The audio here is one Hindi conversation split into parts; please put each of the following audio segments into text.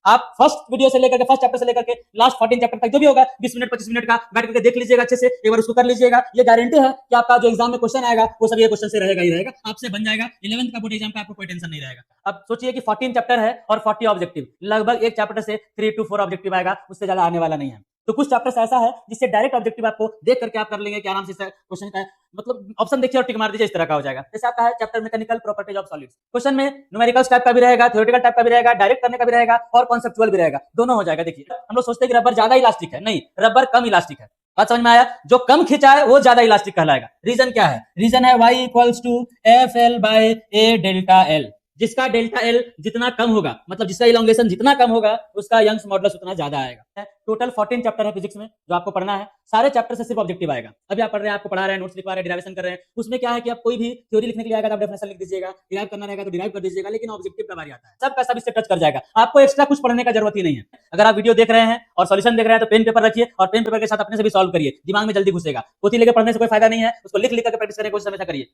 आप फर्स्ट वीडियो से लेकर के फर्स्ट चैप्टर से लेकर के लास्ट 14 चैप्टर तक जो भी होगा 20 मिनट 25 मिनट का बैठ करके देख लीजिएगा अच्छे से, एक बार उसको कर लीजिएगा। ये गारंटी है कि आपका जो एग्जाम में क्वेश्चन आएगा वो सब ये क्वेश्चन से रहेगा ही रहेगा, आपसे बन जाएगा। 11th का बोर्ड एग्जाम का आपको कोई टेंशन नहीं रहेगा। अब सोचिए कि 14 चैप्टर है और 40 ऑब्जेक्टिव, लगभग एक चैप्टर से 3 to 4 ऑब्जेक्टिव आएगा, उससे ज्यादा आने वाला नहीं है। तो कुछ चैप्टर्स ऐसा है जिससे डायरेक्ट ऑब्जेक्टिव आपको देख करके आप कर लेंगे कि आराम से क्वेश्चन का मतलब ऑप्शन देखिए और टिक मार दीजिए, इस तरह का हो जाएगा। जैसे आपका है chapter mechanical properties of solids, question में न्यूमेरिकल्स टाइप का भी रहेगा, थ्योरेटिकल टाइप का भी रहेगा, डायरेक्ट करने का भी रहेगा और कॉन्सेप्चुअल भी रहेगा, दोनों हो जाएगा। देखिए हम लोग सोचते हैं कि रबर ज्यादा इलास्टिक है, नहीं, रबर कम इलास्टिक है। बात समझ में आया? जो कम खिंचा है वो ज्यादा इलास्टिक कहलाएगा। रीजन क्या है? रीजन है y equals to FL by A delta L। जिसका डेल्टा L जितना कम होगा, मतलब जिसका इलोंगेशन जितना कम होगा, उसका यंग्स मॉडुलस उतना ज्यादा आएगा। टोटल 14 चैप्टर है फिजिक्स में जो आपको पढ़ना है। सारे चैप्टर से सिर्फ ऑब्जेक्टिव आएगा। अभी आप पढ़ रहे हैं, आपको पढ़ा रहे हैं, नोट्स लिखवा रहे हैं, डिराइवेशन कर रहे हैं, उसमें क्या है कि आप कोई भी थ्योरी लिखने के लिए आएगा तो आप डेफिनेशन लिख दीजिएगा, डिराइव करना रहेगा तो डिराइव कर दीजिएगा, लेकिन ऑब्जेक्टिव का बारी आता है, सबका सब इससे टच कर जाएगा। आपको एक्स्ट्रा कुछ पढ़ने का जरूरत ही नहीं है। अगर आप वीडियो देख रहे हैं और सॉल्यूशन देख रहे हैं तो पेन पेपर रखिए और पेन पेपर के साथ अपने से भी सॉल्व करिए, दिमाग में जल्दी घुसेगा। पोथी लेकर पढ़ने से कोई फायदा नहीं है, उसको लिख लिख करके प्रैक्टिस करने की कोशिश हमेशा करिए।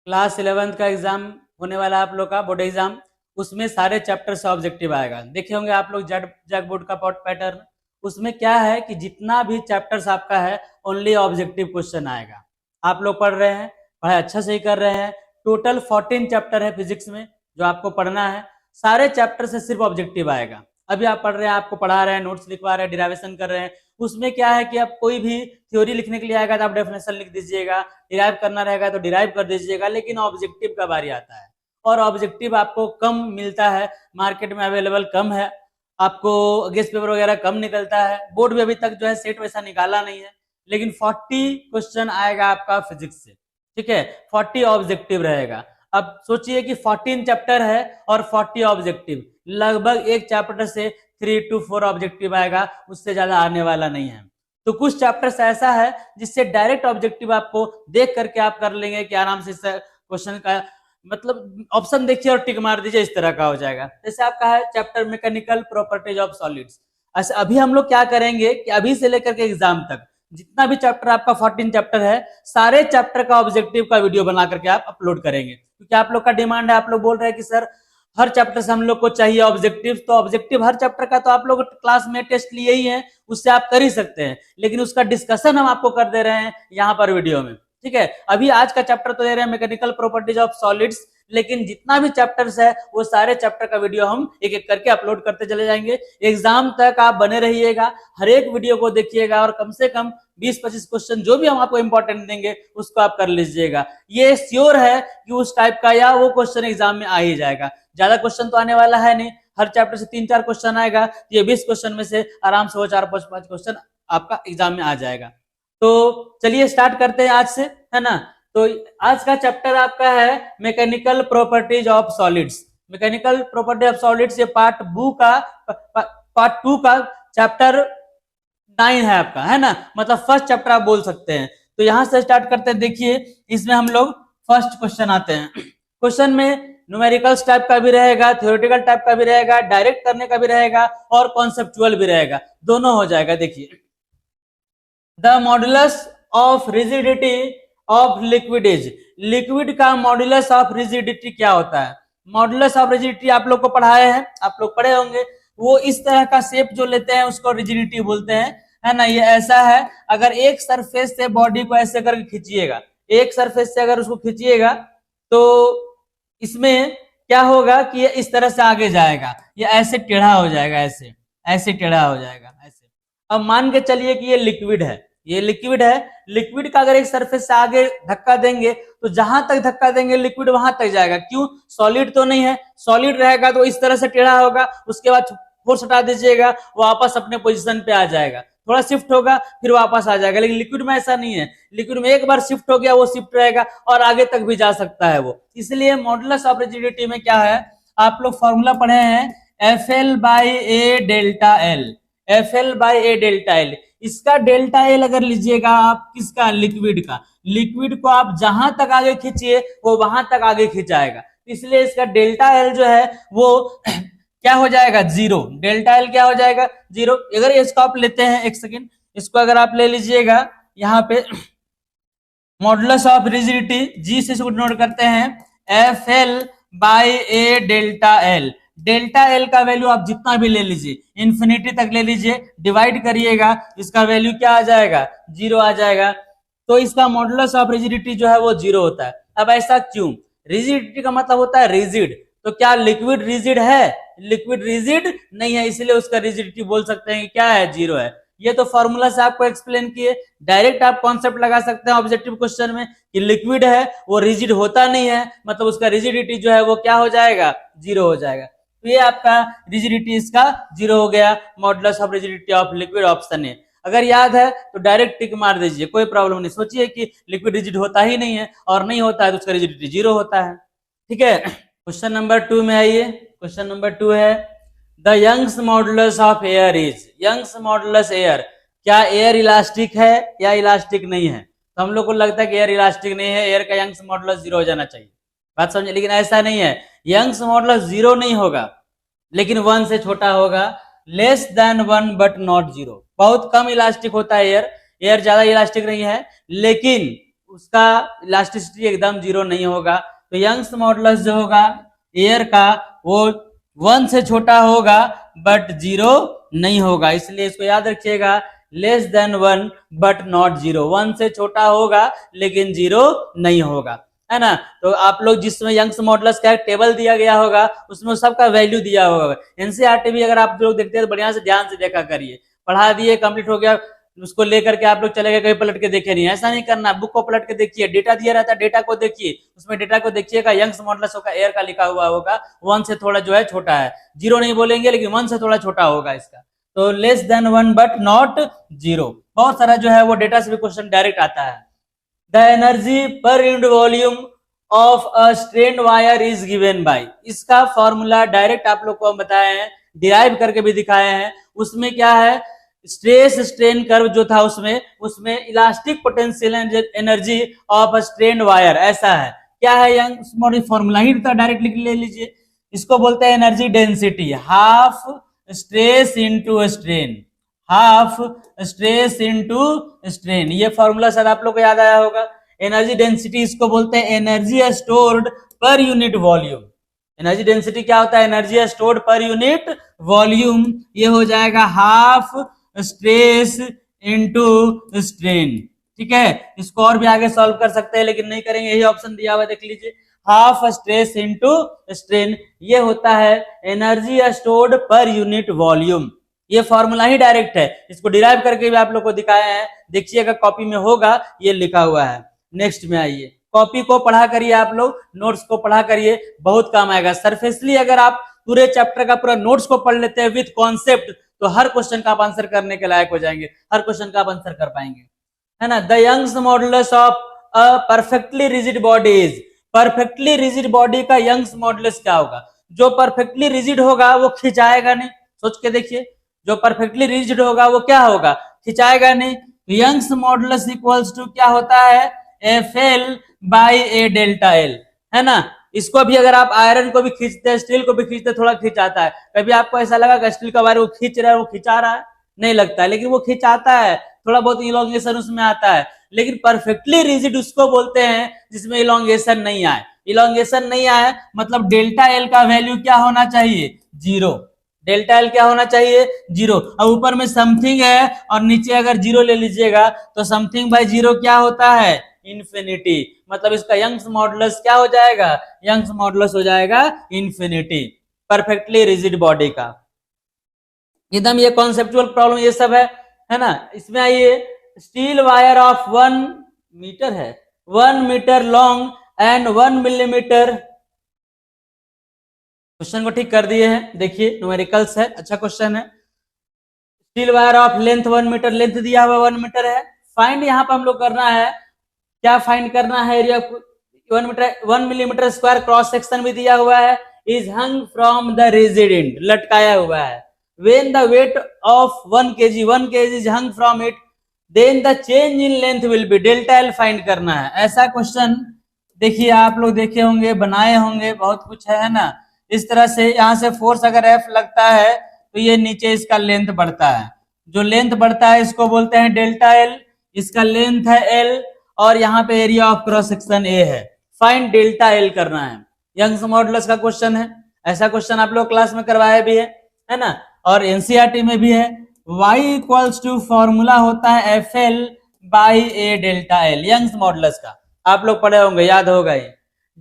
क्लास 11th का एग्जाम होने वाला है आप लोग का बोर्ड एग्जाम, उसमें सारे चैप्टर से ऑब्जेक्टिव आएगा। देखे होंगे आप लोग जैक बोर्ड का पैटर्न, उसमें क्या है कि जितना भी चैप्टर्स आपका है ओनली ऑब्जेक्टिव क्वेश्चन आएगा। आप लोग पढ़ रहे हैं, पढ़ाई अच्छा से ही कर रहे हैं। टोटल 14 चैप्टर है फिजिक्स में जो आपको पढ़ना है, सारे चैप्टर से सिर्फ ऑब्जेक्टिव आएगा। अभी आप पढ़ रहे हैं, आपको पढ़ा रहे हैं, नोट्स लिखवा रहे हैं, डिराइवेशन कर रहे हैं, उसमें क्या है कि आप कोई भी थ्योरी लिखने के लिए आएगा तो आप डेफिनेशन लिख दीजिएगा, डिराइव करना रहेगा तो डिराइव कर दीजिएगा, लेकिन ऑब्जेक्टिव का बारी आता है। और ऑब्जेक्टिव आपको कम मिलता है, मार्केट में अवेलेबल कम है, आपको गेस्ट पेपर वगैरह कम निकलता है। बोर्ड में अभी तक जो है सेट वैसा निकाला नहीं है, लेकिन 40 क्वेश्चन आएगा आपका फिजिक्स से, ठीक है, 40 ऑब्जेक्टिव रहेगा। अब सोचिए कि 14 चैप्टर है और 40 ऑब्जेक्टिव, लगभग एक चैप्टर से 3 to 4 ऑब्जेक्टिव आएगा, उससे ज्यादा आने वाला नहीं है। तो कुछ चैप्टर्स ऐसा है जिससे डायरेक्ट ऑब्जेक्टिव आपको देख करके आप कर लेंगे कि आराम से क्वेश्चन का मतलब ऑप्शन देखिए और टिक मार दीजिए, इस तरह का हो जाएगा। जैसे आपका है chapter mechanical properties of solids. अच्छा, अभी हम लोग क्या करेंगे कि अभी से लेकर के एग्जाम तक जितना भी चैप्टर आपका 14 चैप्टर है, सारे चैप्टर का ऑब्जेक्टिव का वीडियो बना करके आप अपलोड करेंगे, क्योंकि आप लोग का डिमांड है। आप लोग बोल रहे हैं कि सर हर चैप्टर से हम लोग को चाहिए ऑब्जेक्टिव, तो ऑब्जेक्टिव हर चैप्टर का तो आप लोग क्लास में टेस्ट लिए ही है, उससे आप कर ही सकते हैं, लेकिन उसका डिस्कशन हम आपको कर दे रहे हैं यहाँ पर वीडियो में, ठीक है। अभी आज का चैप्टर तो दे रहे हैं मैकेनिकल प्रॉपर्टीज ऑफ सॉलिड्स, लेकिन जितना भी चैप्टर्स है वो सारे चैप्टर का वीडियो हम एक एक करके अपलोड करते चले जाएंगे। एग्जाम तक आप बने रहिएगा, हर एक वीडियो को देखिएगा और कम से कम 20-25 क्वेश्चन जो भी हम आपको इंपॉर्टेंट देंगे उसको आप कर लीजिएगा। ये श्योर है कि उस टाइप का या वो क्वेश्चन एग्जाम में आ ही जाएगा। ज्यादा क्वेश्चन तो आने वाला है नहीं, हर चैप्टर से 3-4 क्वेश्चन आएगा, ये 20 क्वेश्चन में से आराम से वो 4-5 क्वेश्चन आपका एग्जाम में आ जाएगा। तो चलिए स्टार्ट करते हैं आज से, है ना। तो आज का चैप्टर आपका है mechanical properties of solids. Mechanical property of solids ये पार्ट 2 का चैप्टर 9 है आपका, है ना, मतलब फर्स्ट चैप्टर आप बोल सकते हैं। तो यहां से स्टार्ट करते हैं। देखिए इसमें हम लोग फर्स्ट क्वेश्चन आते हैं। क्वेश्चन में न्यूमेरिकल्स टाइप का भी रहेगा, थ्योरेटिकल टाइप का भी रहेगा, डायरेक्ट करने का भी रहेगा और कॉन्सेप्चुअल भी रहेगा, दोनों हो जाएगा। देखिए the modulus of rigidity of liquid is, liquid का मॉडुलस ऑफ रिजिडिटी क्या होता है? मॉडुलस ऑफ रिजिडिटी आप लोग को पढ़ाए हैं, आप लोग पढ़े होंगे। वो इस तरह का शेप जो लेते हैं उसको रिजिडिटी बोलते हैं, है ना। ये ऐसा है, अगर एक सरफेस से बॉडी को ऐसे करके खींचिएगा, एक सरफेस से अगर उसको खींचिएगा तो इसमें क्या होगा कि ये इस तरह से आगे जाएगा, ये ऐसे टेढ़ा हो जाएगा, ऐसे ऐसे टेढ़ा हो जाएगा, ऐसे। अब मान के चलिए कि ये लिक्विड है, ये लिक्विड है। लिक्विड का अगर एक सरफेस से आगे धक्का देंगे तो जहां तक धक्का देंगे लिक्विड वहां तक जाएगा। क्यों? सॉलिड तो नहीं है, सॉलिड रहेगा तो इस तरह से टेढ़ा होगा, उसके बाद फोर्स हटा दीजिएगा, वापस अपने पोजीशन पे आ जाएगा, थोड़ा शिफ्ट होगा फिर वापस आ जाएगा। लेकिन लिक्विड में ऐसा नहीं है, लिक्विड में एक बार शिफ्ट हो गया वो शिफ्ट रहेगा और आगे तक भी जा सकता है वो। इसलिए मॉडुलस ऑफ रिजिडिटी में क्या है, आप लोग फॉर्मूला पढ़े हैं FL by A delta L, FL by A delta L. इसका डेल्टा एल अगर लीजिएगा आप, किसका? लिक्विड का। लिक्विड को आप जहां तक आगे खींचिए वो वहां तक आगे खिंचाएगा, इसलिए इसका डेल्टा एल जो है वो क्या हो जाएगा, जीरो। डेल्टा एल क्या हो जाएगा, जीरो। अगर इसको आप लेते हैं, एक सेकेंड, इसको अगर आप ले लीजिएगा यहाँ पे मॉडुलस ऑफ रिजिडिटी जी से इसको नोट करते हैं, F L by A delta L. Delta L का वैल्यू आप जितना भी ले लीजिए, इंफिनिटी तक ले लीजिए, डिवाइड करिएगा, इसका वैल्यू क्या आ जाएगा, जीरो आ जाएगा। तो इसका मॉडुलस ऑफ रिजिडिटी जो है वो जीरो होता है। अब ऐसा क्यों? रिजिडिटी का मतलब होता है रिजिड, तो क्या लिक्विड रिजिड है? लिक्विड रिजिड नहीं है, इसलिए उसका रिजिडिटी बोल सकते हैं कि क्या है, जीरो है। ये तो फॉर्मूला से आपको एक्सप्लेन किए। डायरेक्ट आप कॉन्सेप्ट लगा सकते हैं ऑब्जेक्टिव क्वेश्चन में कि लिक्विड है वो रिजिड होता नहीं है, मतलब उसका रिजिडिटी जो है वो क्या हो जाएगा, जीरो हो जाएगा। तो ये आपका रिजिडिटी इसका जीरो हो गया। Modulus of rigidity of liquid option है। अगर याद है तो डायरेक्ट टिक मार दीजिए, कोई प्रॉब्लम नहीं। सोचिए कि लिक्विड रिजिड होता ही नहीं है और नहीं होता है तो उसका रिजिडिटी जीरो होता है। ठीक है, क्वेश्चन नंबर 2 में आइए। क्वेश्चन नंबर 2 है the Young's modulus of air is. Young's modulus air, क्या एयर इलास्टिक है या इलास्टिक नहीं है? तो हम लोग को लगता है कि एयर इलास्टिक नहीं है, एयर का यंग्स मॉडुलस जीरो हो जाना चाहिए। बात समझे? लेकिन ऐसा नहीं है, यंग्स मॉडुलस जीरो नहीं होगा, लेकिन 1 से छोटा होगा। Less than 1 but not zero. बहुत कम इलास्टिक होता है एयर, एयर ज्यादा इलास्टिक नहीं है, लेकिन उसका इलास्टिसिटी एकदम जीरो नहीं होगा। तो यंग्स मॉडुलस जो होगा एयर का वो 1 से छोटा होगा बट जीरो नहीं होगा, इसलिए इसको याद रखिएगा, less than 1 but not zero. 1 से छोटा होगा लेकिन जीरो नहीं होगा, है ना। तो आप लोग जिसमें यंग्स मॉडुलस का टेबल दिया गया होगा उसमें सबका वैल्यू दिया होगा। एनसीईआरटी भी अगर आप लोग देखते हैं तो बढ़िया से ध्यान से देखा करिए। पढ़ा दिए, कंप्लीट हो गया, उसको लेकर के आप लोग चले गए, कहीं पलट के देखे नहीं, ऐसा नहीं करना। बुक को पलट के देखिए, डेटा दिया रहता है, डेटा को देखिए, उसमें डेटा को देखिएगा, यंग्स मॉडुलस होगा एयर का लिखा हुआ होगा 1 से थोड़ा जो है छोटा है, जीरो नहीं बोलेंगे लेकिन 1 से थोड़ा छोटा होगा इसका। तो less than 1 but not zero. बहुत सारा जो है वो डेटा से भी क्वेश्चन डायरेक्ट आता है। The energy per unit volume of a strained wire is given by. इसका फॉर्मूला डायरेक्ट आप लोग को हम बताए हैं, डिराइव करके भी दिखाए हैं। उसमें क्या है, स्ट्रेस स्ट्रेन कर्व जो था उसमें elastic potential energy of a strained wire ऐसा है। क्या है, यंग फॉर्मूला ही डायरेक्ट लिख ले लीजिए। इसको बोलते हैं energy density, half stress into strain, half stress into strain. ये फॉर्मूला सर आप लोग को याद आया होगा। एनर्जी डेंसिटी इसको बोलते हैं energy stored per unit volume. Energy density क्या होता है, energy stored per unit volume. ये हो जाएगा हाफ स्ट्रेस इनटू स्ट्रेन। ठीक है, इसको और भी आगे सॉल्व कर सकते हैं लेकिन नहीं करेंगे, यही ऑप्शन दिया हुआ देख लीजिए, हाफ स्ट्रेस इनटू स्ट्रेन। ये होता है energy stored per unit volume. ये फॉर्मूला ही डायरेक्ट है, इसको डिराइव करके भी आप लोग को दिखाए हैं, देखिएगा कॉपी में होगा, ये लिखा हुआ है। नेक्स्ट में आइए, कॉपी को पढ़ा करिए, आप लोग नोट्स को पढ़ा करिए, बहुत काम आएगा। सरफेसली अगर आप पूरे चैप्टर का पूरा नोट्स को पढ़ लेते हैं विद कॉन्सेप्ट, तो हर क्वेश्चन का आप आंसर करने के लायक हो जाएंगे, हर क्वेश्चन का आप आंसर कर पाएंगे, है ना। The Young's modulus of a perfectly rigid body is. Perfectly rigid body का यंग्स मॉडुलस क्या होगा? जो परफेक्टली रिजिड होगा वो खिंचाएगा नहीं, सोच के देखिए, जो परफेक्टली रिजिड होगा वो क्या होगा, खिंचाएगा नहीं। यंग्स मॉडुलस इक्वल्स टू क्या होता है, F L by A delta L, है ना। इसको भी अगर आप आयरन को भी खींचते हैं, स्टील को भी खींचते हैं, थोड़ा खिंचाता है। कभी आपको ऐसा लगा कि स्टील का वायर वो खींच रहा है, वो खिंचा रहा है? नहीं लगता है, लेकिन वो खिंचाता है, थोड़ा बहुत इलोंगेशन उसमें आता है। लेकिन परफेक्टली रिजिड उसको बोलते हैं जिसमें इलोंगेशन नहीं आए। इलोंगेशन नहीं आए मतलब डेल्टा एल का वैल्यू क्या होना चाहिए, जीरो। डेल्टा एल क्या होना चाहिए, जीरो। अब ऊपर में समथिंग है और नीचे अगर जीरो ले लीजिएगा तो समथिंग बाय जीरो क्या होता है, इन्फिनिटी। मतलब इसका यंग्स मॉडुलस क्या हो जाएगा, यंग्स मॉडुलस हो जाएगा इन्फिनिटी, परफेक्टली रिजिड बॉडी का। एकदम ये कॉन्सेप्चुअल प्रॉब्लम ये सब है ना। इसमें आइए, स्टील वायर ऑफ 1 मीटर है, 1 metre long and 1 millimetre. Question को ठीक कर दिए हैं, देखिए न्यूमेरिकल्स है, अच्छा क्वेश्चन है। Steel wire of length 1 metre, length दिया हुआ 1 मीटर है। फाइंड यहाँ पर हम लोग करना है, क्या फाइंड करना है, area 1 metre 1 millimetre square, cross section भी दिया हुआ है। Is hung from the rigid end, लटकाया हुआ है। when the weight of 1 kg is hung from it, then the change in length will be, delta L find करना है। ऐसा क्वेश्चन देखिए आप लोग देखे होंगे, बनाए होंगे, बहुत कुछ है ना। इस तरह से यहाँ से फोर्स अगर F लगता है तो ये नीचे इसका लेंथ बढ़ता है, जो लेंथ बढ़ता है इसको बोलते हैं डेल्टा एल। इसका लेंथ है एल और यहाँ पे area of cross section A है। फाइंड डेल्टा एल करना है, यंग्स मॉडुलस का क्वेश्चन है। ऐसा क्वेश्चन आप लोग क्लास में करवाया भी है ना, और एनसीईआरटी में भी है। y इक्वल्स टू फॉर्मूला होता है F L by A delta L, Young's modulus का आप लोग पढ़े होंगे, याद होगा ये।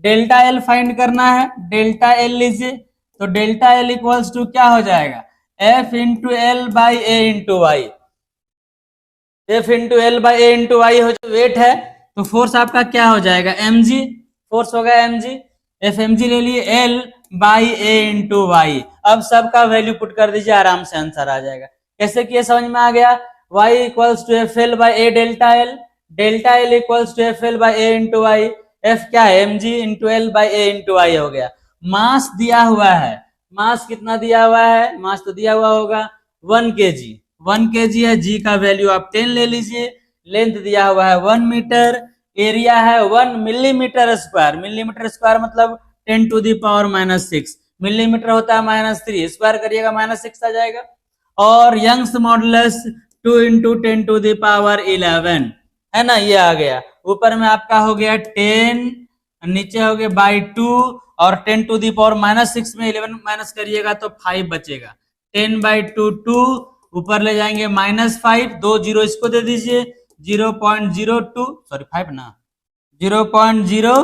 डेल्टा एल फाइंड करना है, डेल्टा एल लीजिए, तो डेल्टा एल इक्वल्स टू क्या हो जाएगा, F into L by A into Y. F into L by A into Y हो, वेट है तो फोर्स आपका क्या हो जाएगा, एम जी, फोर्स होगा M G. F M G ले लिए, L by A into Y. अब सबका वैल्यू पुट कर दीजिए, आराम से आंसर आ जाएगा। कैसे किए समझ में आ गया। y equals to F L by A delta L, delta L equals to F L by A into Y. F क्या है, M G into L by A into Y हो गया। मास दिया हुआ है, मास कितना दिया हुआ है, मास तो दिया हुआ होगा 1 kg, 1 kg है, जी का वैल्यू आप 10 ले लीजिए। लेंथ दिया हुआ है 1 मीटर, एरिया है 1 मिलीमीटर स्क्वायर, मिलीमीटर स्क्वायर मतलब 10 टू दी पावर -6, मिलीमीटर होता है -3, स्क्वायर करिएगा -6 आ जाएगा। और Young's modulus 2 into 10 to the power 11 है ना, ये आ गया। ऊपर में आपका हो गया 10, नीचे हो गया बाई 2, और 10 टू दी पावर -6 में 11 माइनस करिएगा तो 5 बचेगा। 10 बाई 2 2, ऊपर ले जाएंगे -5, 2 जीरो इसको दे दीजिए, 0.02, सॉरी 5 ना, 0.0,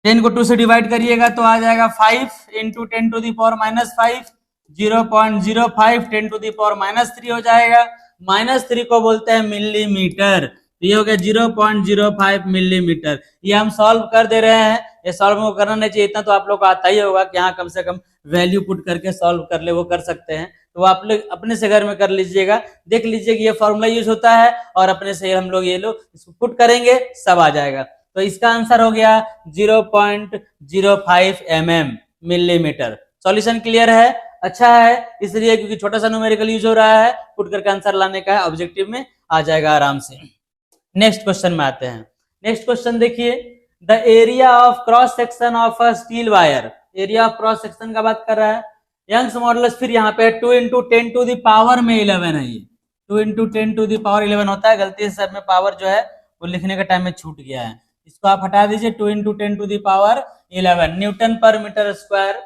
10 को 2 से डिवाइड करिएगा तो आ जाएगा 5 into 10 to the power -5, 0.05, 10 to the power -3 हो जाएगा। -3 को बोलते हैं मिलीमीटर, तो ये हो गया 0.05 मिलीमीटर। ये हम सॉल्व कर दे रहे हैं, ये सॉल्व करना नहीं चाहिए, इतना तो आप लोग को आता ही होगा कि हाँ कम से कम वैल्यू पुट करके सॉल्व कर ले, वो कर सकते हैं। तो आप लोग अपने से घर में कर लीजिएगा, देख लीजिए कि ये फॉर्मूला यूज होता है, और अपने से हम लोग ये लो इसको पुट करेंगे, सब आ जाएगा। तो इसका आंसर हो गया 0.05 mm मिलीमीटर। सॉल्यूशन क्लियर है, अच्छा है, इसलिए क्योंकि छोटा सा न्यूमेरिकल यूज हो रहा है, पुट करके आंसर लाने का है, ऑब्जेक्टिव में आ जाएगा आराम से। नेक्स्ट क्वेश्चन में आते हैं। नेक्स्ट क्वेश्चन देखिए, the area of cross section of a steel wire, area of cross section का बात कर रहा है। यंग्स मॉडुलस फिर यहाँ पे 2 इंटू 10 टू दी पावर में 11 है, ये 2 इंटू 10 टू दी पावर 11 होता है, गलती से सर में पावर जो है वो लिखने के टाइम में छूट गया है, इसको आप हटा दीजिए। 2 into 10 to the power 11 newton per metre square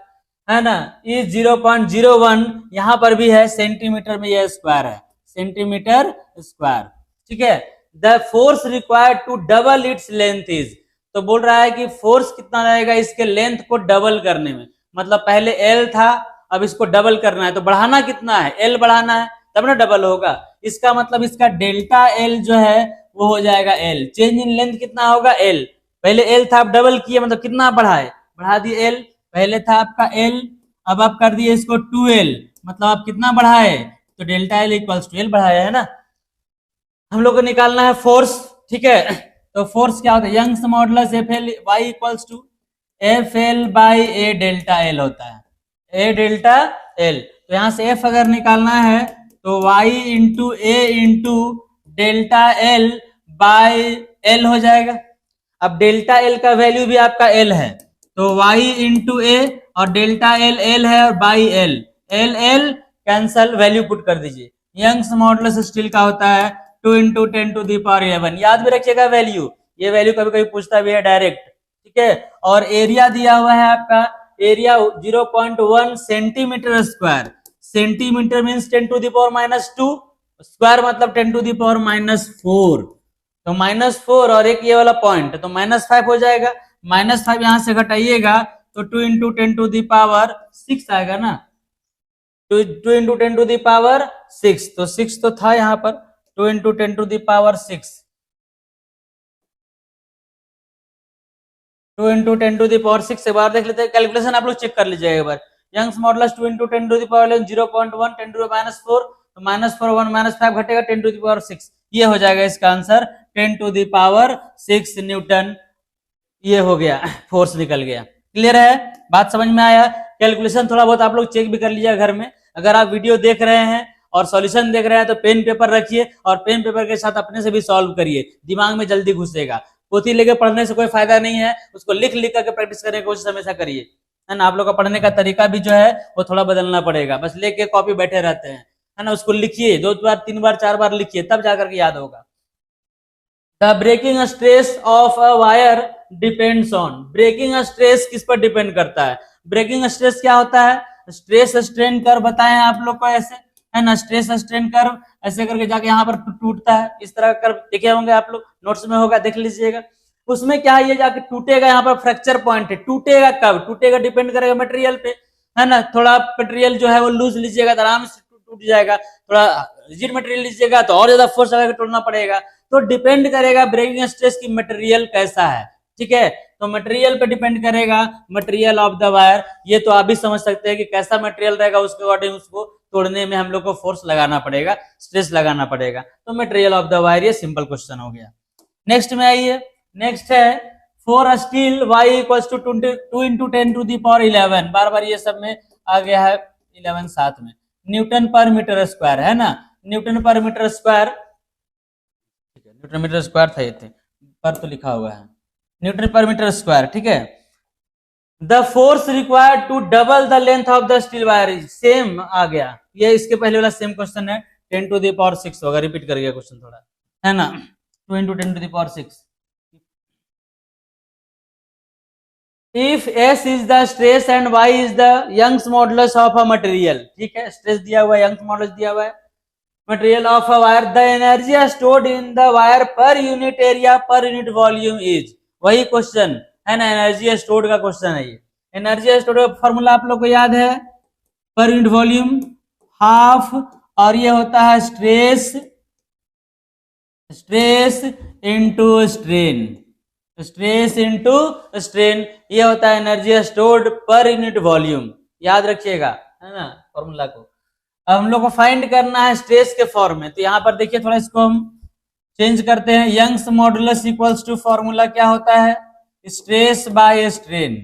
है ना। ये 0.01 यहाँ पर भी है, सेंटीमीटर में यह स्क्वायर है, सेंटीमीटर स्क्वायर, ठीक है। The force required to double its length is, तो बोल रहा है कि फोर्स कितना रहेगा इसके लेंथ को डबल करने में, मतलब पहले एल था, अब इसको डबल करना है, तो बढ़ाना कितना है, एल बढ़ाना है, तब ना डबल होगा। इसका मतलब इसका डेल्टा एल जो है वो हो जाएगा एल, चेंज इन लेंथ कितना होगा एल, पहले एल था आप डबल किए, मतलब कितना बढ़ाए, बढ़ा दिए एल, पहले था आपका एल, अब आप कर दिए इसको 2l, मतलब आप कितना बढ़ाए, तो delta L equals to L बढ़ाया है ना। हम लोग को निकालना है फोर्स, ठीक है। तो फोर्स क्या होता है, Young's modulus F L Y equals to F L by A delta L होता है, ए डेल्टा एल। तो यहां से एफ अगर निकालना है तो Y into A into delta L by L हो जाएगा। अब डेल्टा एल का वैल्यू भी आपका एल है, तो वाई इंटू ए और डेल्टा एल एल है और by L, L L cancel, value put कर दीजिए। यंग्स मॉडुलस स्टील का होता है 2 इंटू 10 टू दी पावर 11, याद भी रखिएगा वैल्यू, ये वैल्यू कभी कभी पूछता भी है डायरेक्ट, ठीक है। और एरिया दिया हुआ है आपका, area 0.1 centimetre square, centimetre means 10 to the power -2, square मतलब 10 टू दी पावर -4, तो -4 और एक ये वाला पॉइंट, तो -5 हो जाएगा। -5 यहां से घटाइएगा तो 2 इंटू 10 टू दी पावर 6 आएगा ना, 2 इंटू 10 टू दी पावर 6, तो 6 तो था यहाँ पर, 2 into 10 to the power 6, 2 into 10 to the power 6 से बाहर देख लेते हैं, कैलकुलेशन आप लोग चेक कर लीजिएगा एक बार। Young's modulus 2 into 10 to the power 0.1, 10 to -4, तो -4 1 -5 घटेगा 10 टू दी पावर 6, ये हो जाएगा इसका answer 10 to the power 6 newton, ये हो गया, फोर्स निकल गया। क्लियर है, बात समझ में आया। कैलकुलेशन थोड़ा बहुत आप लोग चेक भी कर लीजिएगा घर में, अगर आप वीडियो देख रहे हैं और सॉल्यूशन देख रहे हैं तो पेन पेपर रखिए और पेन पेपर के साथ अपने से भी सॉल्व करिए, दिमाग में जल्दी घुसेगा। पोथी लेके पढ़ने से कोई फायदा नहीं है, उसको लिख लिख करके प्रैक्टिस करने की कोशिश हमेशा करिए, है ना। आप लोग का पढ़ने का तरीका भी जो है वो थोड़ा बदलना पड़ेगा, बस लेके कॉपी बैठे रहते हैं, है ना। उसको लिखिए, 2 बार 3 बार 4 बार लिखिए, तब जाकर के याद होगा। The breaking stress of a wire depends on, breaking stress किस पर डिपेंड करता है? ब्रेकिंग स्ट्रेस क्या होता है? स्ट्रेस स्ट्रेन कर्व बताए हैं आप लोग को, ऐसे, है ना। स्ट्रेस स्ट्रेन कर्व ऐसे करके जाके यहाँ पर टूटता है, इस तरह का कर्व देखे होंगे आप लोग, नोट्स में होगा, देख लीजिएगा। उसमें क्या है, ये जाके टूटेगा, यहाँ पर फ्रैक्चर पॉइंट है, टूटेगा कब? टूटेगा डिपेंड करेगा मटेरियल पे, है ना। थोड़ा मटेरियल जो है वो लूज लीजिएगा तो आराम से टूट जाएगा, थोड़ा रिजिड मटेरियल लीजिएगा तो और ज्यादा फोर्स लगा के तोड़ना पड़ेगा। तो डिपेंड करेगा ब्रेकिंग स्ट्रेस की मटेरियल कैसा है, ठीक है। तो मटेरियल पे डिपेंड करेगा, मटेरियल ऑफ द वायर, ये तो आप भी समझ सकते हैं कि कैसा मटेरियल रहेगा उसके अकॉर्डिंग उसको तोड़ने में हम लोग को फोर्स लगाना पड़ेगा, स्ट्रेस लगाना पड़ेगा। तो मटेरियल ऑफ द वायर, ये सिंपल क्वेश्चन हो गया। नेक्स्ट में आइए, नेक्स्ट है for steel y equals to 2 into 10 to the power 11, बार बार ये सब में आ गया है 11 साथ में, न्यूटन पर मीटर स्क्वायर, है ना। Newton per metre square, newton metre square था, ये थे पर तो लिखा हुआ है न्यूटन पर मीटर स्क्वायर, ठीक है। The force required to double the length of the steel wire, same आ गया, ये इसके पहले वाला सेम क्वेश्चन है, 10 टू द पावर 6 होगा, रिपीट कर गया क्वेश्चन थोड़ा, है ना। 2 into 10 to the power 6। If S is the stress and Y is the Young's modulus of a material, ठीक है, स्ट्रेस दिया हुआ है, Young's modulus दिया हुआ है, material of a wire, the energy stored in the wire per unit area per unit volume is, वही क्वेश्चन है ना, एनर्जी स्टोर्ड का क्वेश्चन है ये। एनर्जी स्टोर्ड का फॉर्मूला आप लोग को याद है, पर यूनिट वॉल्यूम हाफ, और ये होता है stress, stress into strain, stress into strain, ये होता है energy stored per unit volume, याद रखिएगा, है ना फॉर्मूला को। अब हम लोग को फाइंड करना है स्ट्रेस के फॉर्म में, तो यहाँ पर देखिए थोड़ा इसको हम चेंज करते हैं। Young's modulus equals to formula क्या होता है, stress by strain.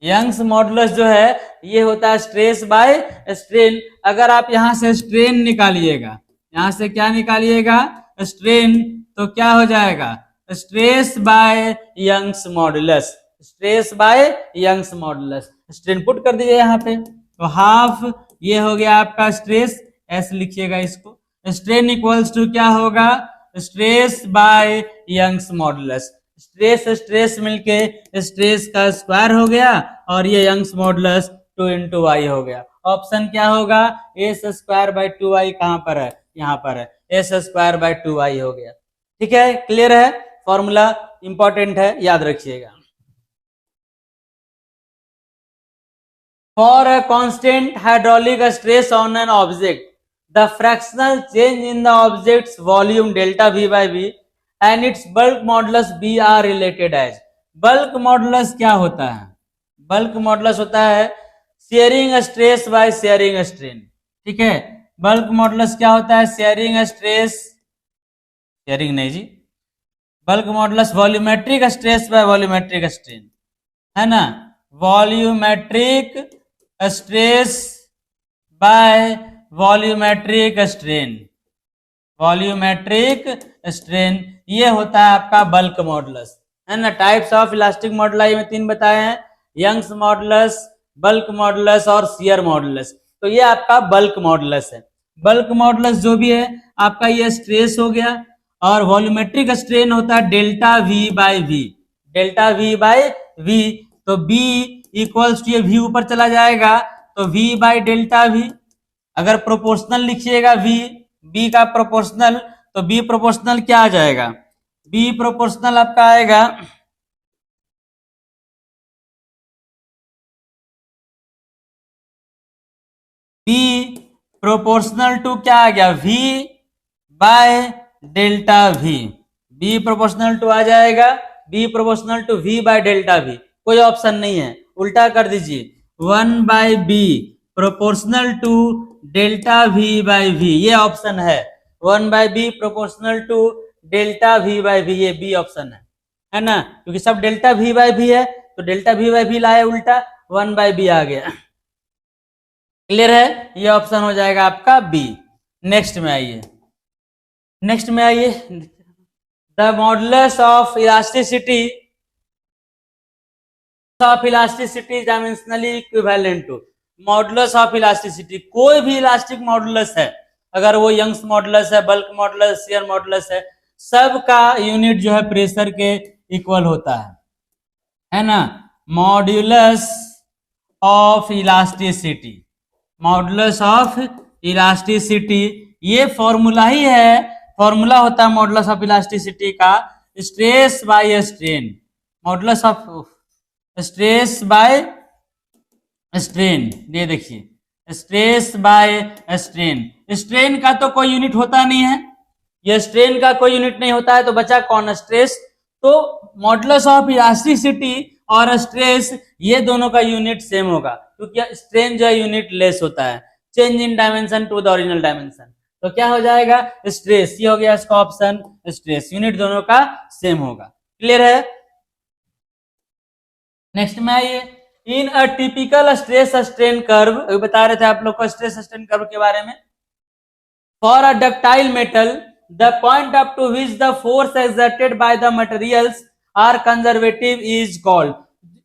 Young's modulus जो है ये होता है स्ट्रेस बाय स्ट्रेन। अगर आप यहां से स्ट्रेन निकालिएगा, यहां से क्या निकालिएगा, स्ट्रेन, तो क्या हो जाएगा, stress by Young's modulus, stress by Young's modulus. Strain put कर दीजिए यहाँ पे, तो हाफ, ये हो गया आपका स्ट्रेस, ऐसे लिखिएगा इसको। स्ट्रेन इक्वल्स टू क्या होगा, stress by Young's modulus. Stress stress मिलके स्ट्रेस का स्क्वायर हो गया, और ये यंग्स मॉडुलस 2 इंटू वाई हो गया। ऑप्शन क्या होगा, एस स्क्वायर बाय 2y, कहां पर है, यहाँ पर है, एस स्क्वायर बाय 2y हो गया। ठीक है, क्लियर है, फॉर्मूला इंपॉर्टेंट है, याद रखिएगा। For a constant hydraulic stress on an object, the fractional change in the object's volume delta V by V and its bulk modulus B are related as. bulk modulus क्या होता है, bulk modulus होता है sharing stress by sharing strain. ठीक है, bulk modulus क्या होता है, शेयरिंग स्ट्रेस, शेयरिंग नहीं जी, bulk modulus volumetric stress by volumetric strain, है ना, volumetric stress by volumetric strain, volumetric strain, ये होता है आपका बल्क मॉडुलस, है ना। टाइप्स ऑफ इलास्टिक मॉडुलाई में 3 बताए हैं, यंग्स मॉडुलस, बल्क मॉडुलस और शियर मॉडुलस। तो ये आपका बल्क मॉडुलस है। बल्क मॉडुलस जो भी है आपका ये स्ट्रेस हो गया, और वॉल्यूमेट्रिक स्ट्रेन होता है delta V by V, delta V by V. तो बी इक्वल्स टू, ये वी ऊपर चला जाएगा तो v बाई डेल्टा वी। अगर प्रोपोर्शनल लिखिएगा v, b का प्रोपोर्शनल, तो b प्रोपोर्शनल क्या आ जाएगा, b प्रोपोर्शनल आपका आएगा b प्रोपोर्शनल टू क्या आ गया, v by delta v, b proportional to आ जाएगा b proportional to v by delta v। कोई ऑप्शन नहीं है, उल्टा कर दीजिए, 1 by B proportional to delta V by V, ये ऑप्शन है। 1 by B proportional to delta V by V, ये बी ऑप्शन है ना, क्योंकि सब डेल्टा वी बाई वी है, तो डेल्टा वी बाई वी लाए उल्टा, 1 बाई बी आ गया। क्लियर है, ये ऑप्शन हो जाएगा आपका बी। नेक्स्ट में आइए, नेक्स्ट में आइए, the modulus of elasticity of elasticity dimensionally equivalent to. Modulus of elasticity, कोई भी इलास्टिक मॉडुलस है, अगर वो यंग्स मॉडुलस है, बल्क मॉडुलस, शियर मॉडुलस है, सबका यूनिट जो है प्रेशर के इक्वल होता है ना। Modulus of elasticity, modulus of elasticity, ये फॉर्मूला ही है, फॉर्मूला होता है मॉडुलस ऑफ इलास्टिसिटी का, stress by strain, modulus of stress by strain. ये देखिए स्ट्रेस बाय स्ट्रेन, स्ट्रेन का तो कोई यूनिट होता नहीं है, ये स्ट्रेन का कोई यूनिट नहीं होता है, तो बचा कौन, स्ट्रेस। तो मॉडुलस ऑफ इलास्टिसिटी और स्ट्रेस ये दोनों का यूनिट सेम होगा, क्योंकि स्ट्रेन जो है यूनिट लेस होता है, change in dimension to the original dimension. तो क्या हो जाएगा, स्ट्रेस, ये हो गया इसका ऑप्शन स्ट्रेस, यूनिट दोनों का सेम होगा। क्लियर है। नेक्स्ट में आइए, in a typical stress strain curve, बता रहे थे आप लोग को स्ट्रेस स्ट्रेन कर्व के बारे में। For a ductile metal the point up to which the force exerted by the materials are conservative is called.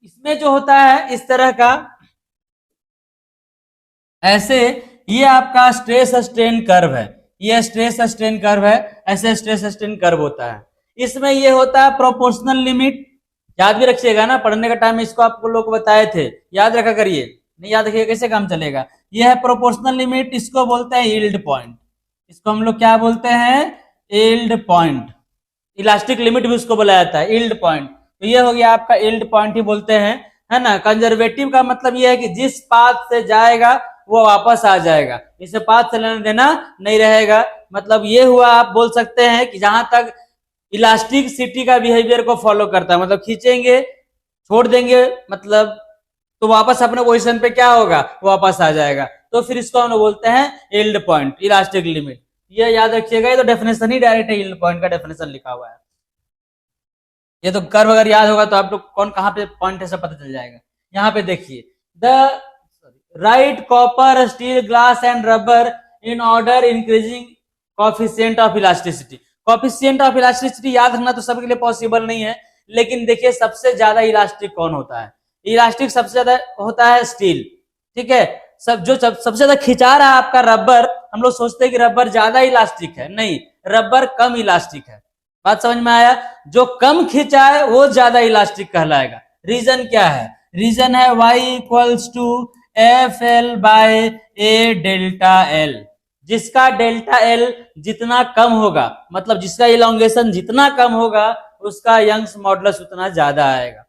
इसमें जो होता है इस तरह का, ऐसे ये आपका स्ट्रेस स्ट्रेन कर्व है, ये स्ट्रेस स्ट्रेन कर्व है, ऐसे स्ट्रेस स्ट्रेन कर्व होता है। इसमें ये होता है प्रोपोर्शनल लिमिट, याद भी रखिएगा ना, पढ़ने का टाइम में इसको आपको लोग बताए थे, याद रखा करिए, नहीं याद रखिएगा कैसे काम चलेगा। यह है प्रोपोर्शनल लिमिट, इसको बोलते हैं यील्ड पॉइंट, इसको हम लोग क्या बोलते हैं, यील्ड पॉइंट। इलास्टिक लिमिट भी उसको बोला जाता है यील्ड पॉइंट, तो ये हो गया आपका यील्ड पॉइंट ही बोलते हैं, है ना। कंजर्वेटिव का मतलब ये है कि जिस पाथ से जाएगा वो वापस आ जाएगा, इसे पाथ से लेना देना नहीं रहेगा। मतलब ये हुआ, आप बोल सकते हैं कि जहां तक इलास्टिक सिटी का बिहेवियर को फॉलो करता है, मतलब खींचेंगे छोड़ देंगे, मतलब तो वापस अपने पोजिशन पे क्या होगा, वापस आ जाएगा, तो फिर इसको हम लोग बोलते हैं यील्ड पॉइंट, इलास्टिक लिमिट। ये याद रखिएगा, ये तो डेफिनेशन ही डायरेक्ट है, यील्ड पॉइंट का डेफिनेशन लिखा हुआ है। ये तो कर्व अगर याद होगा तो आप लोग कौन कहां पे पॉइंट है सब पता चल जाएगा। यहाँ पे देखिए, the right copper steel glass and rubber in order increasing coefficient of elasticity. Coefficient of elasticity याद रखना तो सबके लिए पॉसिबल नहीं है, लेकिन देखिए सबसे ज्यादा इलास्टिक कौन होता है, इलास्टिक सबसे ज्यादा होता है स्टील, ठीक है। जो सबसे ज्यादा खिंचा रहा है आपका रबर, हम लोग सोचते हैं कि रबर ज्यादा इलास्टिक है, नहीं, रबर कम इलास्टिक है। बात समझ में आया, जो कम खिंचा है वो ज्यादा इलास्टिक कहलाएगा। रीजन क्या है, रीजन है y equals to F L by A delta L. जिसका डेल्टा एल जितना कम होगा, मतलब जिसका इलोंगेशन जितना कम होगा, उसका यंग्स मॉडुलस उतना ज्यादा आएगा।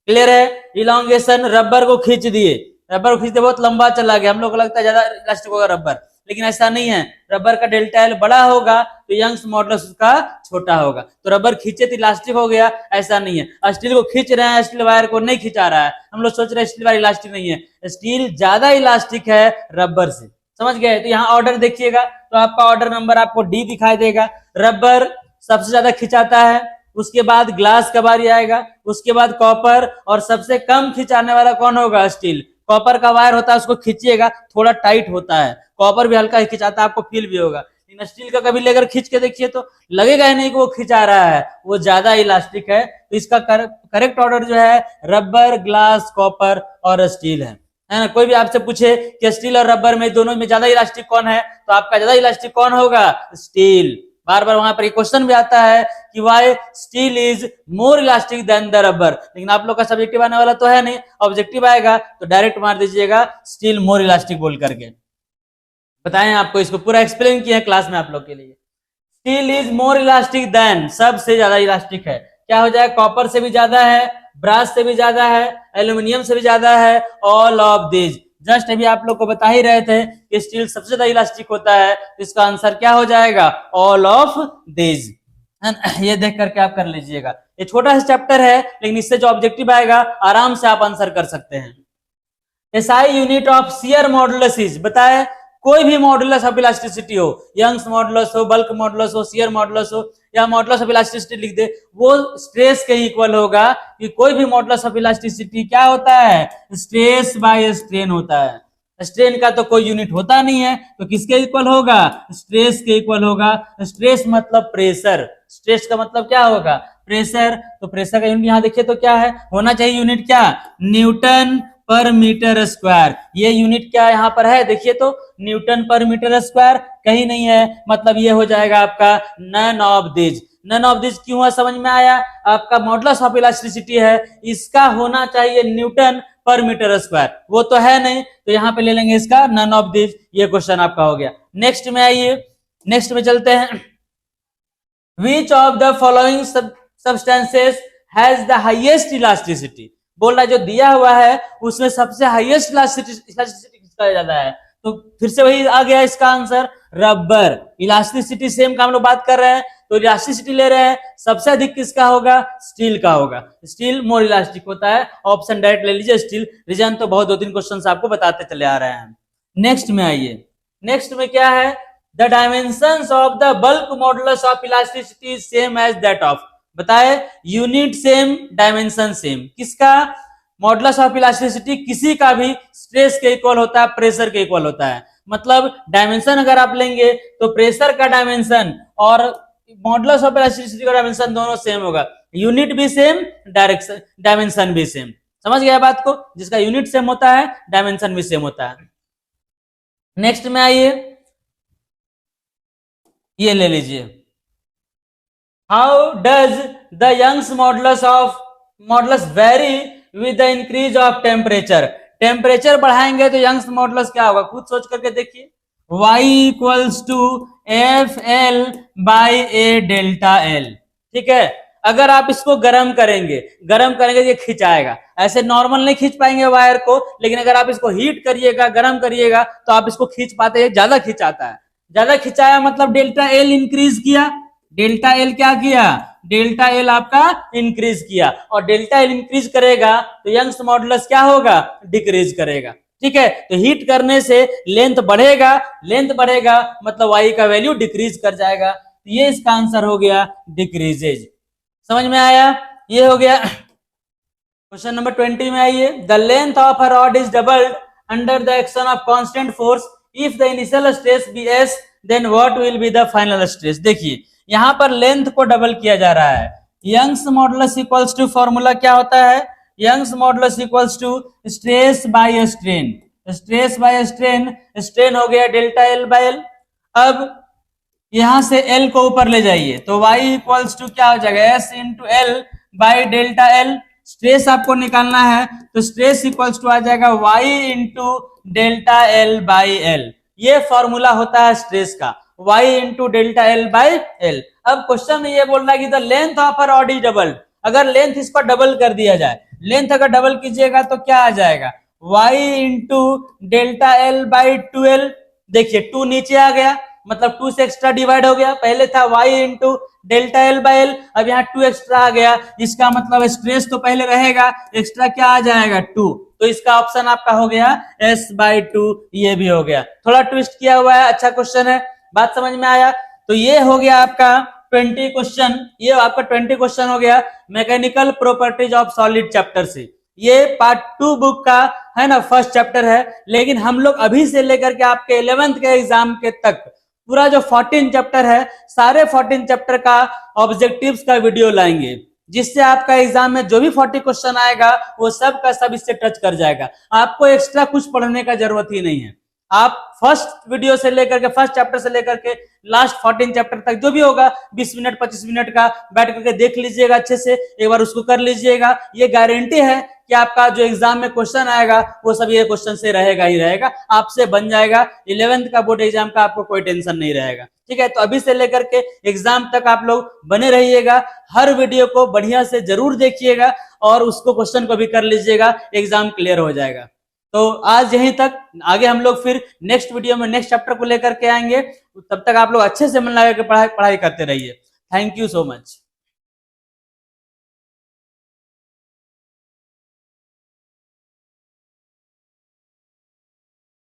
क्लियर है। इलोंगेशन, रबर को खींच दिए, रबर को खींचते बहुत लंबा चला गया, हम लोग को लगता है ज्यादा इलास्टिक होगा रबर, लेकिन ऐसा नहीं है। रबर का डेल्टा एल बड़ा होगा तो यंग्स मॉडुलस उसका छोटा होगा। तो रबर खींचे तो इलास्टिक हो गया, ऐसा नहीं है। स्टील को खींच रहे हैं, स्टील वायर को नहीं खिंचा रहा है, हम लोग सोच रहे हैं स्टील वायर इलास्टिक नहीं है, स्टील ज्यादा इलास्टिक है रबर से। समझ गए। तो यहाँ ऑर्डर देखिएगा, तो आपका ऑर्डर नंबर आपको डी दिखाई देगा। रबर सबसे ज्यादा खिंचाता है, उसके बाद ग्लास का बारी आएगा, उसके बाद कॉपर, और सबसे कम खिंचाने वाला कौन होगा, स्टील। कॉपर का वायर होता है, उसको खींचिएगा थोड़ा टाइट होता है, कॉपर भी हल्का खिंचाता है, आपको फील भी होगा, लेकिन स्टील का कभी लेकर खींच के देखिए तो लगेगा ही नहीं कि वो खिंचा रहा है, वो ज्यादा इलास्टिक है। तो इसका करेक्ट ऑर्डर जो है रबर, ग्लास, कॉपर और स्टील है ना। कोई भी आपसे पूछे कि स्टील और रबर में दोनों में ज्यादा इलास्टिक कौन है, तो आपका ज्यादा इलास्टिक कौन होगा, स्टील। बार बार वहां पर एक क्वेश्चन भी आता है कि why steel is more elastic than the rubber, लेकिन आप लोग का सब्जेक्टिव आने वाला तो है नहीं, ऑब्जेक्टिव आएगा तो डायरेक्ट मार दीजिएगा स्टील मोर इलास्टिक बोल करके। बताएं आपको, इसको पूरा एक्सप्लेन किया है क्लास में आप लोग के लिए। Steel is more elastic than, सबसे ज्यादा इलास्टिक है, क्या हो जाए, कॉपर से भी ज्यादा है, ब्रास से भी ज्यादा है, एल्यूमिनियम से भी ज्यादा है, ऑल ऑफ दिस। जस्ट अभी आप लोग को बता ही रहे थे कि स्टील सबसे ज्यादा इलास्टिक होता है, तो इसका आंसर क्या हो जाएगा, ऑल ऑफ दिस। ये देख करके आप कर लीजिएगा। ये छोटा सा चैप्टर है, लेकिन इससे जो ऑब्जेक्टिव आएगा आराम से आप आंसर कर सकते हैं। SI unit of shear modulus is, बताए कोई भी मॉडुलस ऑफ इलास्टिसिटी हो, यंग्स मॉडुलस हो, बल्क मॉडुलस हो, शियर मॉडुलस हो, या मॉडुलस ऑफ इलास्टिसिटी लिख दे, वो स्ट्रेस के इक्वल होगा। कि कोई भी मॉडुलस ऑफ इलास्टिसिटी क्या होता है, स्ट्रेस बाय स्ट्रेन होता है। स्ट्रेन का तो कोई यूनिट होता नहीं है, तो किसके इक्वल होगा? स्ट्रेस के इक्वल होगा। स्ट्रेस मतलब प्रेशर, स्ट्रेस का मतलब क्या होगा? प्रेशर। तो प्रेशर का यूनिट यहाँ देखिए तो क्या है, होना चाहिए यूनिट क्या? Newton per metre square. ये यूनिट क्या यहाँ पर है, देखिए तो न्यूटन पर मीटर स्क्वायर कहीं नहीं है, मतलब ये हो जाएगा आपका none of this. None of this क्यों है, समझ में आया? आपका मॉडुलस ऑफ इलास्टिसिटी है, इसका होना चाहिए न्यूटन पर मीटर स्क्वायर, वो तो है नहीं, तो यहाँ पे ले लेंगे इसका नन ऑफ दिस। ये क्वेश्चन आपका हो गया। नेक्स्ट में आइए, नेक्स्ट में चलते हैं। Which of the following substances has the highest elasticity? बोल रहा है जो दिया हुआ है उसमें सबसे हाईएस्ट इलास्टिसिटी किसका ज्यादा है? तो फिर से वही आ गया इसका आंसर, रबर। इलास्टिसिटी सेम का हम लोग बात कर रहे हैं, तो इलास्टिसिटी ले रहे हैं, सबसे अधिक किसका होगा? स्टील का होगा। स्टील मोर इलास्टिक होता है। ऑप्शन डायरेक्ट ले लीजिए स्टील। रीजन तो बहुत 2-3 क्वेश्चन आपको बताते चले आ रहे हैं। नेक्स्ट में आइए, नेक्स्ट में क्या है? The dimensions of the bulk modulus of elasticity same as that of. बताए, यूनिट सेम, डायमेंशन सेम। किसका? मॉडुलस ऑफ इलास्टिसिटी किसी का भी स्ट्रेस के इक्वल होता है, प्रेशर के इक्वल होता है। मतलब डायमेंशन अगर आप लेंगे तो प्रेशर का डायमेंशन और मॉडुलस ऑफ इलास्टिसिटी का डायमेंशन दोनों सेम होगा। यूनिट भी सेम, डायरेक्शन डायमेंशन भी सेम। समझ गया बात को? जिसका यूनिट सेम होता है, डायमेंशन भी सेम होता है। नेक्स्ट में आइए, ये ले लीजिए। How does the Young's modulus vary with the increase of temperature? Temperature बढ़ाएंगे तो यंग्स मॉडुलस क्या होगा? खुद सोच करके देखिए। y equals to F L by A delta L. ठीक है, अगर आप इसको गर्म करेंगे तो ये खिंचाएगा। ऐसे नॉर्मल नहीं खींच पाएंगे वायर को, लेकिन अगर आप इसको हीट करिएगा, गर्म करिएगा, तो आप इसको खींच पाते हैं। ज्यादा खिंचाता है, ज्यादा खिंचाया मतलब डेल्टा एल इंक्रीज किया। डेल्टा एल क्या किया? डेल्टा एल आपका इंक्रीज किया, और डेल्टा एल इंक्रीज करेगा तो यंग्स मॉडुलस क्या होगा? डिक्रीज करेगा। ठीक है, तो हीट करने से लेंथ बढ़ेगा, लेंथ बढ़ेगा मतलब y का वैल्यू डिक्रीज कर जाएगा। तो ये इसका आंसर हो गया डिक्रीजेज। समझ में आया? ये हो गया। क्वेश्चन नंबर 20 में आइए। The length of a rod is doubled under the action of constant force if the initial stress be s, then what will be the final stress? देखिए यहां पर लेंथ को डबल किया जा रहा है। Young's modulus equals to, formula क्या होता है? Young's modulus equals to stress by strain. Stress by strain, strain हो गया डेल्टा एल बाय एल। अब यहां से एल को ऊपर ले जाइए तो y इक्वल्स टू क्या हो जाएगा? s into L by delta L. Stress आपको निकालना है तो स्ट्रेस इक्वल्स टू आ जाएगा y into delta L by L. ये फॉर्मूला होता है स्ट्रेस का, y into delta L by L. अब क्वेश्चन में ये बोल रहा है कि the length of a rod is doubled. अगर लेंथ इसका डबल कर दिया जाए, लेंथ अगर डबल कीजिएगा तो क्या आ जाएगा? y into delta L by 12। देखिए 2 नीचे आ गया, मतलब 2 से एक्स्ट्रा डिवाइड हो गया। पहले था y into delta L by L, अब यहाँ 2 एक्स्ट्रा आ गया। इसका मतलब स्ट्रेस तो पहले रहेगा, एक्स्ट्रा क्या आ जाएगा? 2। तो इसका ऑप्शन आपका हो गया s/2। ये भी हो गया, थोड़ा ट्विस्ट किया हुआ है, अच्छा क्वेश्चन है। बात समझ में आया? तो ये हो गया आपका 20 क्वेश्चन। ये आपका 20 क्वेश्चन हो गया mechanical properties of solid chapter से। ये पार्ट 2 बुक का है ना, फर्स्ट चैप्टर है। लेकिन हम लोग अभी से लेकर के आपके 11th के एग्जाम के तक पूरा जो 14 चैप्टर है, सारे 14 चैप्टर का ऑब्जेक्टिव्स का वीडियो लाएंगे, जिससे आपका एग्जाम में जो भी 40 क्वेश्चन आएगा वो सब का सब इससे टच कर जाएगा। आपको एक्स्ट्रा कुछ पढ़ने का जरूरत ही नहीं है। आप फर्स्ट वीडियो से लेकर के, फर्स्ट चैप्टर से लेकर के लास्ट 14 चैप्टर तक जो भी होगा 20 मिनट 25 मिनट का बैठ करके देख लीजिएगा, अच्छे से एक बार उसको कर लीजिएगा। ये गारंटी है कि आपका जो एग्जाम में क्वेश्चन आएगा वो सब ये क्वेश्चन से रहेगा ही रहेगा, आपसे बन जाएगा। 11th का बोर्ड एग्जाम का आपको कोई टेंशन नहीं रहेगा। ठीक है, तो अभी से लेकर के एग्जाम तक आप लोग बने रहिएगा, हर वीडियो को बढ़िया से जरूर देखिएगा और उसको क्वेश्चन को भी कर लीजिएगा, एग्जाम क्लियर हो जाएगा। तो आज यहीं तक, आगे हम लोग फिर नेक्स्ट वीडियो में नेक्स्ट चैप्टर को लेकर के आएंगे। तब तक आप लोग अच्छे से मन लगा के पढ़ाई करते रहिए। Thank you so much.